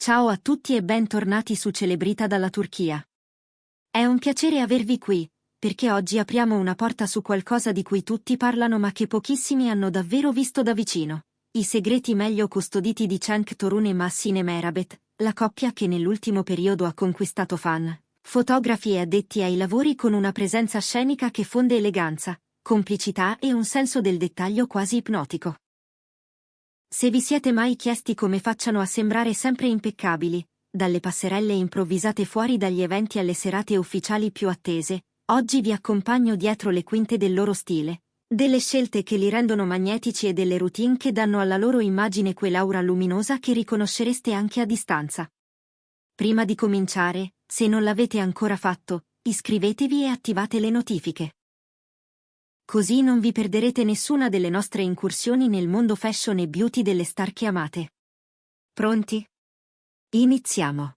Ciao a tutti e bentornati su Celebrita dalla Turchia. È un piacere avervi qui, perché oggi apriamo una porta su qualcosa di cui tutti parlano ma che pochissimi hanno davvero visto da vicino. I segreti meglio custoditi di Cenk Torun e Mahsine Merabet, la coppia che nell'ultimo periodo ha conquistato fan, fotografi e addetti ai lavori con una presenza scenica che fonde eleganza, complicità e un senso del dettaglio quasi ipnotico. Se vi siete mai chiesti come facciano a sembrare sempre impeccabili, dalle passerelle improvvisate fuori dagli eventi alle serate ufficiali più attese, oggi vi accompagno dietro le quinte del loro stile, delle scelte che li rendono magnetici e delle routine che danno alla loro immagine quell'aura luminosa che riconoscereste anche a distanza. Prima di cominciare, se non l'avete ancora fatto, iscrivetevi e attivate le notifiche. Così non vi perderete nessuna delle nostre incursioni nel mondo fashion e beauty delle star che amate. Pronti? Iniziamo.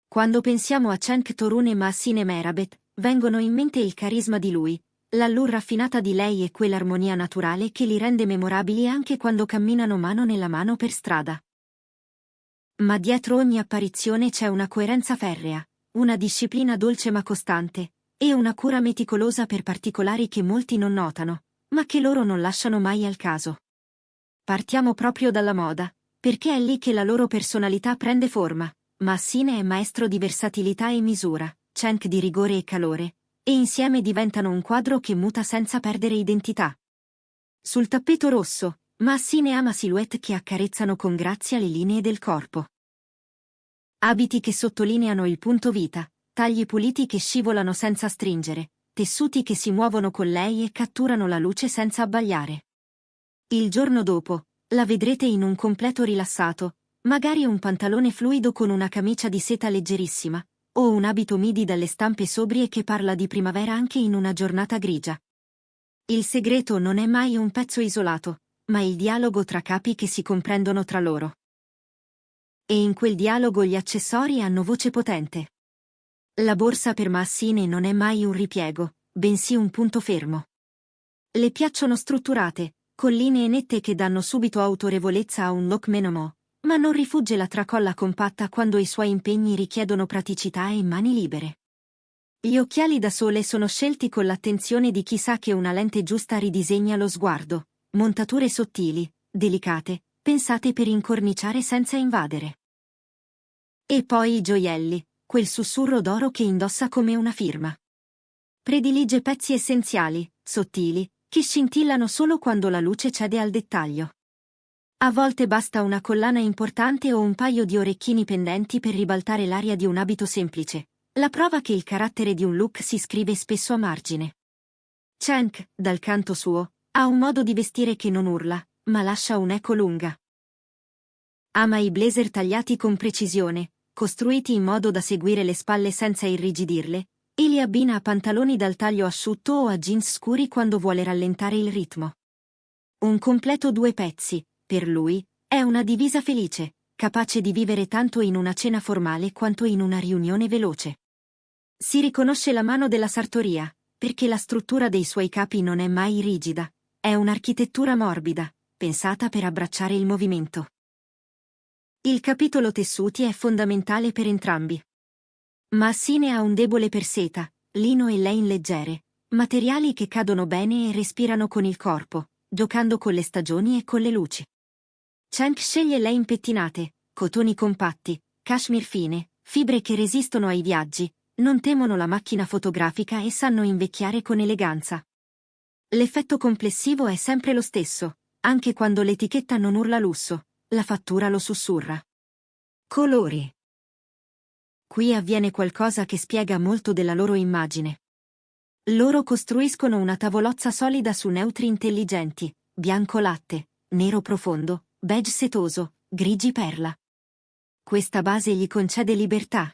Quando pensiamo a Cenk Torun e Mahsine Merabet, vengono in mente il carisma di lui, l'allure raffinata di lei e quell'armonia naturale che li rende memorabili anche quando camminano mano nella mano per strada. Ma dietro ogni apparizione c'è una coerenza ferrea, una disciplina dolce ma costante, e una cura meticolosa per particolari che molti non notano, ma che loro non lasciano mai al caso. Partiamo proprio dalla moda, perché è lì che la loro personalità prende forma. Mahsine è maestro di versatilità e misura, Cenk di rigore e calore, e insieme diventano un quadro che muta senza perdere identità. Sul tappeto rosso, Mahsine ama silhouette che accarezzano con grazia le linee del corpo. Abiti che sottolineano il punto vita, tagli puliti che scivolano senza stringere, tessuti che si muovono con lei e catturano la luce senza abbagliare. Il giorno dopo, la vedrete in un completo rilassato, magari un pantalone fluido con una camicia di seta leggerissima, o un abito midi dalle stampe sobrie che parla di primavera anche in una giornata grigia. Il segreto non è mai un pezzo isolato, ma il dialogo tra capi che si comprendono tra loro. E in quel dialogo gli accessori hanno voce potente. La borsa per Mahsine non è mai un ripiego, bensì un punto fermo. Le piacciono strutturate, con linee nette che danno subito autorevolezza a un look menomo, ma non rifugge la tracolla compatta quando i suoi impegni richiedono praticità e mani libere. Gli occhiali da sole sono scelti con l'attenzione di chi sa che una lente giusta ridisegna lo sguardo, montature sottili, delicate, pensate per incorniciare senza invadere. E poi i gioielli, quel sussurro d'oro che indossa come una firma. Predilige pezzi essenziali, sottili, che scintillano solo quando la luce cede al dettaglio. A volte basta una collana importante o un paio di orecchini pendenti per ribaltare l'aria di un abito semplice, la prova che il carattere di un look si scrive spesso a margine. Cenk, dal canto suo, ha un modo di vestire che non urla, ma lascia un'eco lunga. Ama i blazer tagliati con precisione, costruiti in modo da seguire le spalle senza irrigidirle, e li abbina a pantaloni dal taglio asciutto o a jeans scuri quando vuole rallentare il ritmo. Un completo due pezzi, per lui, è una divisa felice, capace di vivere tanto in una cena formale quanto in una riunione veloce. Si riconosce la mano della sartoria, perché la struttura dei suoi capi non è mai rigida, è un'architettura morbida, pensata per abbracciare il movimento. Il capitolo tessuti è fondamentale per entrambi. Mahsine ha un debole per seta, lino e lein leggere, materiali che cadono bene e respirano con il corpo, giocando con le stagioni e con le luci. Cenk sceglie lein pettinate, cotoni compatti, cashmere fine, fibre che resistono ai viaggi, non temono la macchina fotografica e sanno invecchiare con eleganza. L'effetto complessivo è sempre lo stesso, anche quando l'etichetta non urla lusso, la fattura lo sussurra. Colori. Qui avviene qualcosa che spiega molto della loro immagine. Loro costruiscono una tavolozza solida su neutri intelligenti, bianco latte, nero profondo, beige setoso, grigi perla. Questa base gli concede libertà.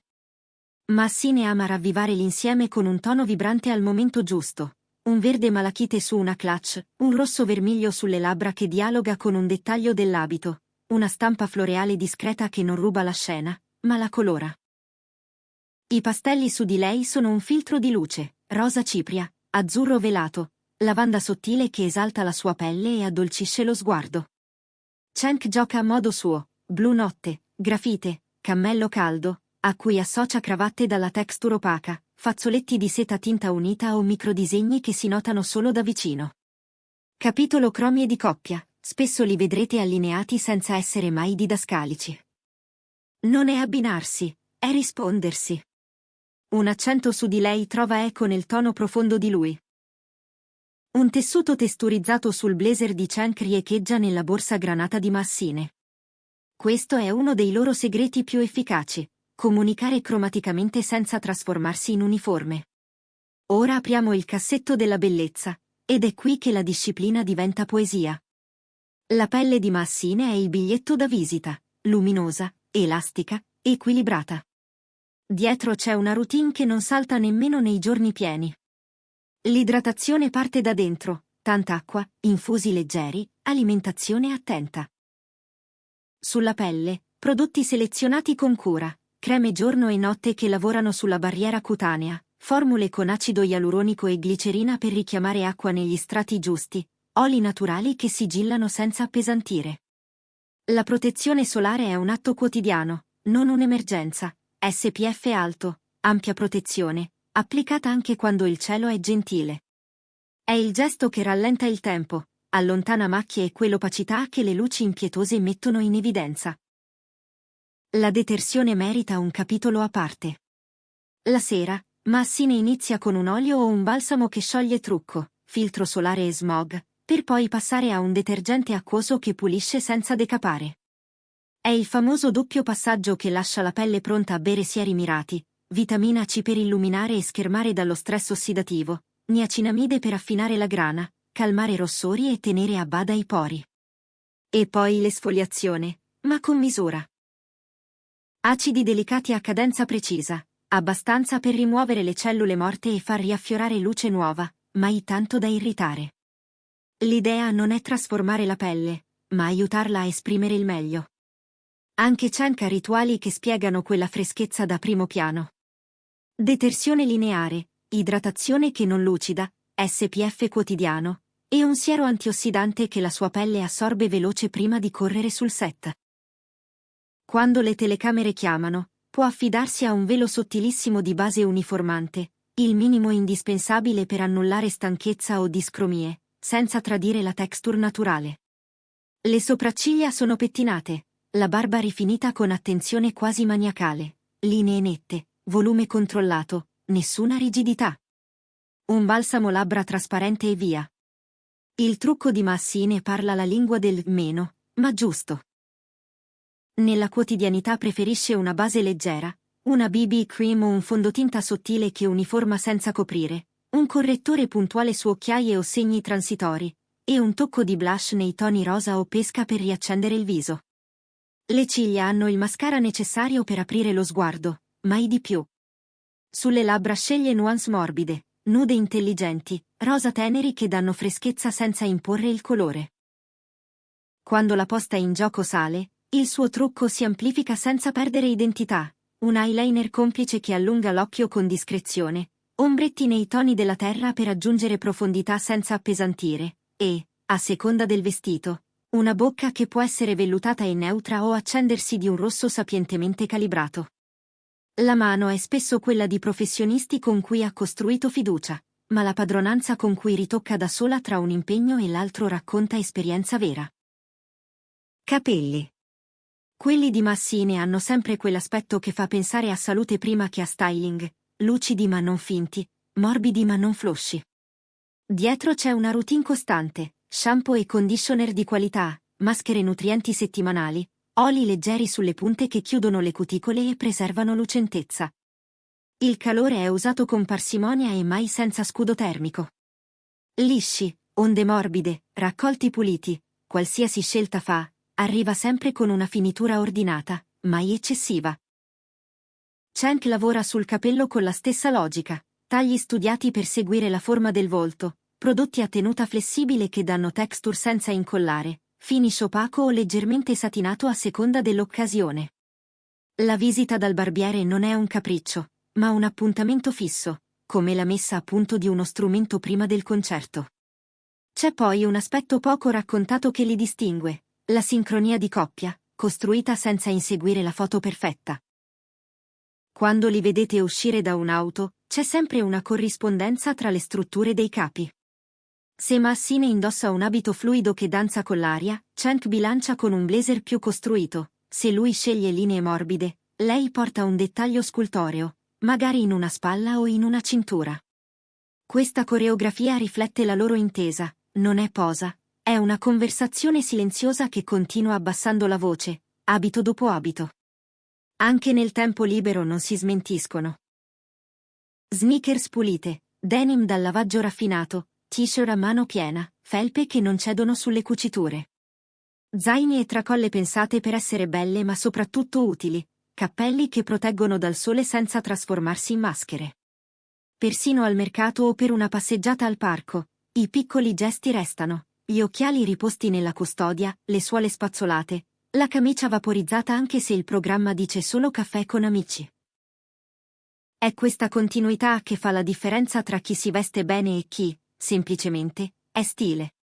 Mahsine ama ravvivare l'insieme con un tono vibrante al momento giusto, un verde malachite su una clutch, un rosso vermiglio sulle labbra che dialoga con un dettaglio dell'abito, una stampa floreale discreta che non ruba la scena, ma la colora. I pastelli su di lei sono un filtro di luce, rosa cipria, azzurro velato, lavanda sottile che esalta la sua pelle e addolcisce lo sguardo. Cenk gioca a modo suo, blu notte, grafite, cammello caldo, a cui associa cravatte dalla texture opaca, fazzoletti di seta tinta unita o microdisegni che si notano solo da vicino. Capitolo cromie di coppia, spesso li vedrete allineati senza essere mai didascalici. Non è abbinarsi, è rispondersi. Un accento su di lei trova eco nel tono profondo di lui. Un tessuto testurizzato sul blazer di Cenk riecheggia nella borsa granata di Massine. Questo è uno dei loro segreti più efficaci, comunicare cromaticamente senza trasformarsi in uniforme. Ora apriamo il cassetto della bellezza, ed è qui che la disciplina diventa poesia. La pelle di Massine è il biglietto da visita, luminosa, elastica, equilibrata. Dietro c'è una routine che non salta nemmeno nei giorni pieni. L'idratazione parte da dentro, tanta acqua, infusi leggeri, alimentazione attenta. Sulla pelle, prodotti selezionati con cura, creme giorno e notte che lavorano sulla barriera cutanea, formule con acido ialuronico e glicerina per richiamare acqua negli strati giusti, oli naturali che sigillano senza appesantire. La protezione solare è un atto quotidiano, non un'emergenza. SPF alto, ampia protezione, applicata anche quando il cielo è gentile. È il gesto che rallenta il tempo, allontana macchie e quell'opacità che le luci impietose mettono in evidenza. La detersione merita un capitolo a parte. La sera, Massine inizia con un olio o un balsamo che scioglie trucco, filtro solare e smog, per poi passare a un detergente acquoso che pulisce senza decapare. È il famoso doppio passaggio che lascia la pelle pronta a bere sieri mirati, vitamina C per illuminare e schermare dallo stress ossidativo, niacinamide per affinare la grana, calmare rossori e tenere a bada i pori. E poi l'esfoliazione, ma con misura. Acidi delicati a cadenza precisa, abbastanza per rimuovere le cellule morte e far riaffiorare luce nuova, mai tanto da irritare. L'idea non è trasformare la pelle, ma aiutarla a esprimere il meglio. Anche Cenk ha rituali che spiegano quella freschezza da primo piano. Detersione lineare, idratazione che non lucida, SPF quotidiano, e un siero antiossidante che la sua pelle assorbe veloce prima di correre sul set. Quando le telecamere chiamano, può affidarsi a un velo sottilissimo di base uniformante, il minimo indispensabile per annullare stanchezza o discromie, senza tradire la texture naturale. Le sopracciglia sono pettinate, la barba rifinita con attenzione quasi maniacale, linee nette, volume controllato, nessuna rigidità. Un balsamo labbra trasparente e via. Il trucco di Massine parla la lingua del meno, ma giusto. Nella quotidianità preferisce una base leggera, una BB cream o un fondotinta sottile che uniforma senza coprire, un correttore puntuale su occhiaie o segni transitori, e un tocco di blush nei toni rosa o pesca per riaccendere il viso. Le ciglia hanno il mascara necessario per aprire lo sguardo, mai di più. Sulle labbra sceglie nuance morbide, nude intelligenti, rosa teneri che danno freschezza senza imporre il colore. Quando la posta in gioco sale, il suo trucco si amplifica senza perdere identità, un eyeliner complice che allunga l'occhio con discrezione, ombretti nei toni della terra per aggiungere profondità senza appesantire, e, a seconda del vestito, una bocca che può essere vellutata e neutra o accendersi di un rosso sapientemente calibrato. La mano è spesso quella di professionisti con cui ha costruito fiducia, ma la padronanza con cui ritocca da sola tra un impegno e l'altro racconta esperienza vera. Capelli. Quelli di Massine hanno sempre quell'aspetto che fa pensare a salute prima che a styling, lucidi ma non finti, morbidi ma non flosci. Dietro c'è una routine costante, shampoo e conditioner di qualità, maschere nutrienti settimanali, oli leggeri sulle punte che chiudono le cuticole e preservano lucentezza. Il calore è usato con parsimonia e mai senza scudo termico. Lisci, onde morbide, raccolti puliti, qualsiasi scelta fa, arriva sempre con una finitura ordinata, mai eccessiva. Cenk lavora sul capello con la stessa logica, tagli studiati per seguire la forma del volto, prodotti a tenuta flessibile che danno texture senza incollare, finish opaco o leggermente satinato a seconda dell'occasione. La visita dal barbiere non è un capriccio, ma un appuntamento fisso, come la messa a punto di uno strumento prima del concerto. C'è poi un aspetto poco raccontato che li distingue, la sincronia di coppia, costruita senza inseguire la foto perfetta. Quando li vedete uscire da un'auto, c'è sempre una corrispondenza tra le strutture dei capi. Se Massine indossa un abito fluido che danza con l'aria, Cenk bilancia con un blazer più costruito. Se lui sceglie linee morbide, lei porta un dettaglio scultoreo, magari in una spalla o in una cintura. Questa coreografia riflette la loro intesa, non è posa, è una conversazione silenziosa che continua abbassando la voce, abito dopo abito. Anche nel tempo libero non si smentiscono. Sneakers pulite, denim dal lavaggio raffinato, t-shirt a mano piena, felpe che non cedono sulle cuciture. Zaini e tracolle pensate per essere belle ma soprattutto utili, cappelli che proteggono dal sole senza trasformarsi in maschere. Persino al mercato o per una passeggiata al parco, i piccoli gesti restano, gli occhiali riposti nella custodia, le suole spazzolate, la camicia vaporizzata anche se il programma dice solo caffè con amici. È questa continuità che fa la differenza tra chi si veste bene e chi, semplicemente, è stile.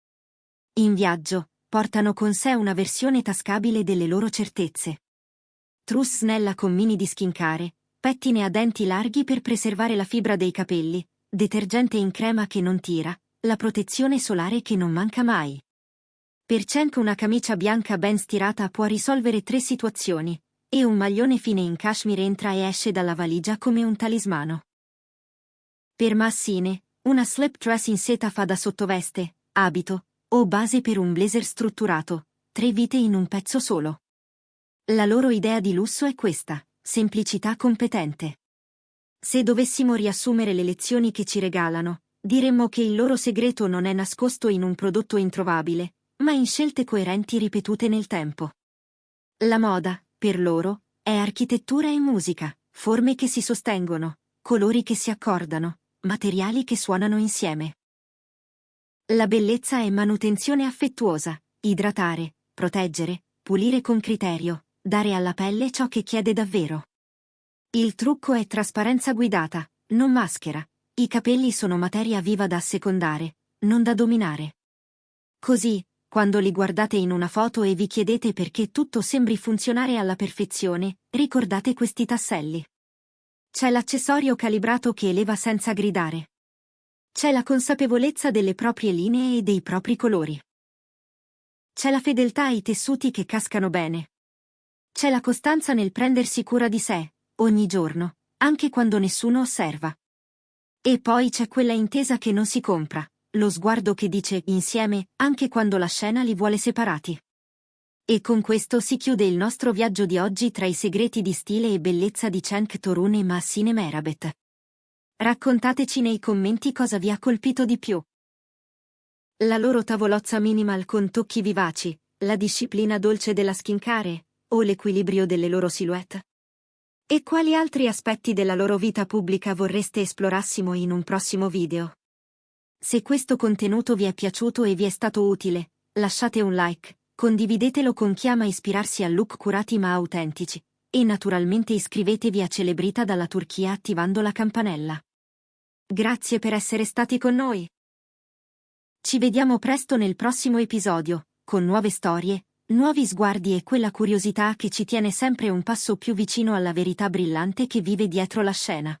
In viaggio, portano con sé una versione tascabile delle loro certezze. Trousse snella con mini di skincare, pettine a denti larghi per preservare la fibra dei capelli, detergente in crema che non tira, la protezione solare che non manca mai. Per Cenk una camicia bianca ben stirata può risolvere 3 situazioni, e un maglione fine in cashmere entra e esce dalla valigia come un talismano. Per Massine, una slip dress in seta fa da sottoveste, abito, o base per un blazer strutturato, 3 vite in un pezzo solo. La loro idea di lusso è questa, semplicità competente. Se dovessimo riassumere le lezioni che ci regalano, diremmo che il loro segreto non è nascosto in un prodotto introvabile, ma in scelte coerenti ripetute nel tempo. La moda, per loro, è architettura e musica, forme che si sostengono, colori che si accordano, materiali che suonano insieme. La bellezza è manutenzione affettuosa, idratare, proteggere, pulire con criterio, dare alla pelle ciò che chiede davvero. Il trucco è trasparenza guidata, non maschera. I capelli sono materia viva da assecondare, non da dominare. Così, quando li guardate in una foto e vi chiedete perché tutto sembri funzionare alla perfezione, ricordate questi tasselli. C'è l'accessorio calibrato che eleva senza gridare. C'è la consapevolezza delle proprie linee e dei propri colori. C'è la fedeltà ai tessuti che cascano bene. C'è la costanza nel prendersi cura di sé, ogni giorno, anche quando nessuno osserva. E poi c'è quella intesa che non si compra, lo sguardo che dice insieme, anche quando la scena li vuole separati. E con questo si chiude il nostro viaggio di oggi tra i segreti di stile e bellezza di Cenk Torun e Massine Merabet. Raccontateci nei commenti cosa vi ha colpito di più. La loro tavolozza minimal con tocchi vivaci, la disciplina dolce della skincare, o l'equilibrio delle loro silhouette? E quali altri aspetti della loro vita pubblica vorreste esplorassimo in un prossimo video? Se questo contenuto vi è piaciuto e vi è stato utile, lasciate un like, condividetelo con chi ama ispirarsi a look curati ma autentici, e naturalmente iscrivetevi a Celebrita dalla Turchia attivando la campanella. Grazie per essere stati con noi. Ci vediamo presto nel prossimo episodio, con nuove storie, nuovi sguardi e quella curiosità che ci tiene sempre un passo più vicino alla verità brillante che vive dietro la scena.